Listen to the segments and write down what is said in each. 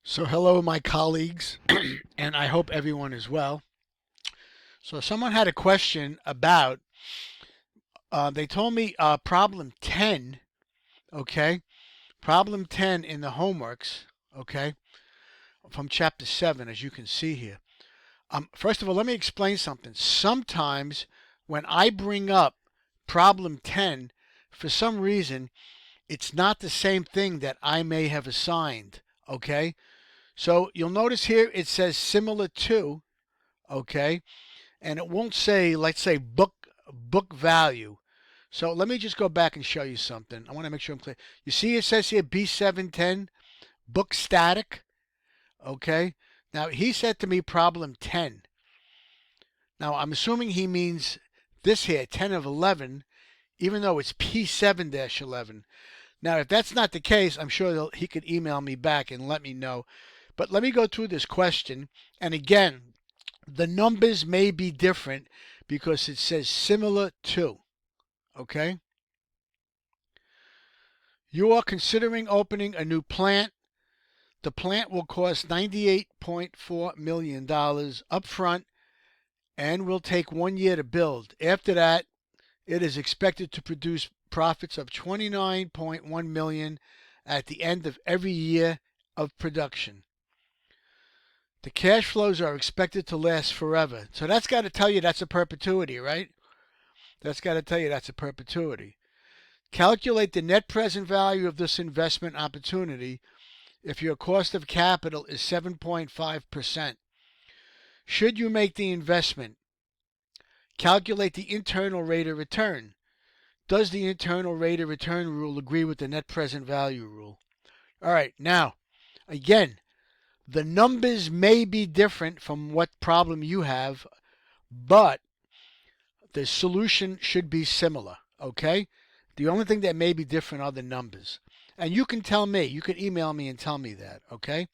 So hello, my colleagues, and I hope everyone is well. So someone had a question about, they told me problem 10, okay? Problem 10 in the homeworks, okay, from chapter 7, as you can see here. First of all, let me explain something. Sometimes when I bring up problem 10, for some reason, it's not the same thing that I may have assigned, okay? So you'll notice here it says similar to, okay? And it won't say, let's say, book value. So let me just go back and show you something. I want to make sure I'm clear. You see it says here B710 book static. Okay. Now he said to me problem 10. Now I'm assuming he means this here 10 of 11, even though it's P7-11. Now if that's not the case, I'm sure he could email me back and let me know. But let me go through this question. And again, the numbers may be different because it says similar to. Okay? You are considering opening a new plant. The plant will cost $98.4 million upfront and will take 1 year to build. After that, it is expected to produce profits of $29.1 million at the end of every year of production. The cash flows are expected to last forever. So that's got to tell you that's a perpetuity, right? That's got to tell you that's a perpetuity. Calculate the net present value of this investment opportunity if your cost of capital is 7.5%. Should you make the investment? Calculate the internal rate of return. Does the internal rate of return rule agree with the net present value rule? All right, now, again, the numbers may be different from what problem you have, but the solution should be similar, okay? The only thing that may be different are the numbers. And you can tell me, you can email me and tell me that, okay?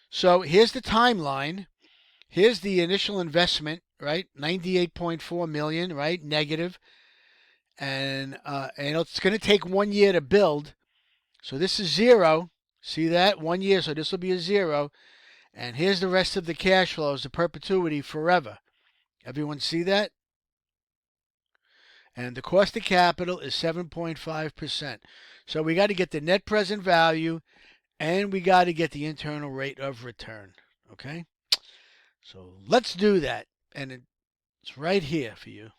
So here's the timeline. Here's the initial investment, right? 98.4 million, right? Negative. And it's going to take 1 year to build. So this is zero. See that? 1 year, so this will be a zero. And here's the rest of the cash flows, the perpetuity forever. Everyone see that? And the cost of capital is 7.5%. So we got to get the net present value and we got to get the internal rate of return. Okay? So let's do that. And it's right here for you.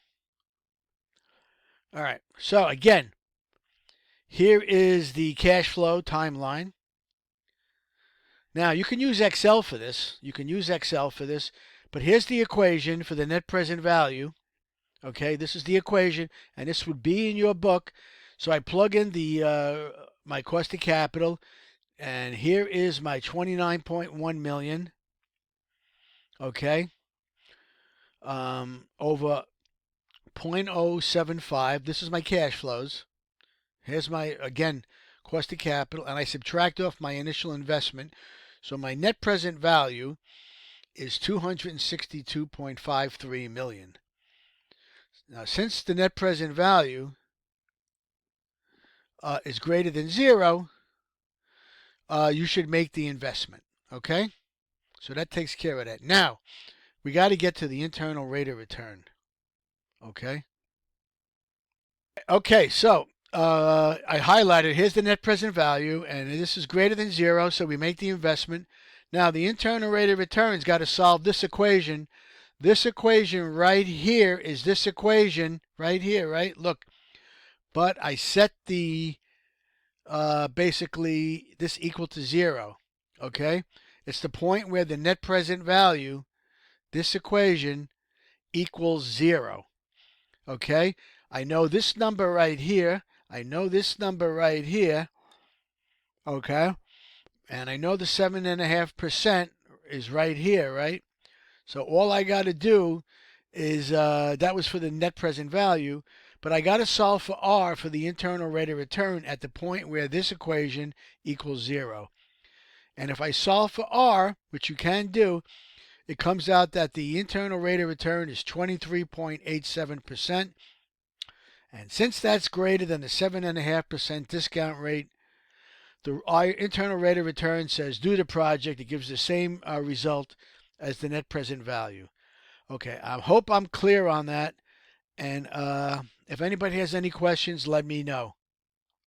All right. So again, here is the cash flow timeline. Now you can use Excel for this. But here's the equation for the net present value. Okay, this is the equation, and this would be in your book. So I plug in the my cost of capital, and here is my 29.1 million. Okay, over 0.075. This is my cash flows. Here's my again cost of capital, and I subtract off my initial investment. So my net present value is 262.53 million. Now, since the net present value is greater than zero, you should make the investment. Okay? So that takes care of that. Now, we got to get to the internal rate of return. Okay? Okay, so I highlighted here's the net present value, and this is greater than zero, so we make the investment. Now, the internal rate of return's got to solve this equation. This equation right here is this equation right here, right? Look, but I set the basically this equal to zero. Okay, it's the point where the net present value, this equation, equals zero. Okay, I know this number right here. I know this number right here. Okay, and I know the 7.5% is right here, right? So all I got to do is that was for the net present value, but I got to solve for R for the internal rate of return at the point where this equation equals zero. And if I solve for R, which you can do, it comes out that the internal rate of return is 23.87%. And since that's greater than the 7.5% discount rate, Our internal rate of return says do the project. It gives the same result as the net present value. Okay, I hope I'm clear on that. And if anybody has any questions, let me know.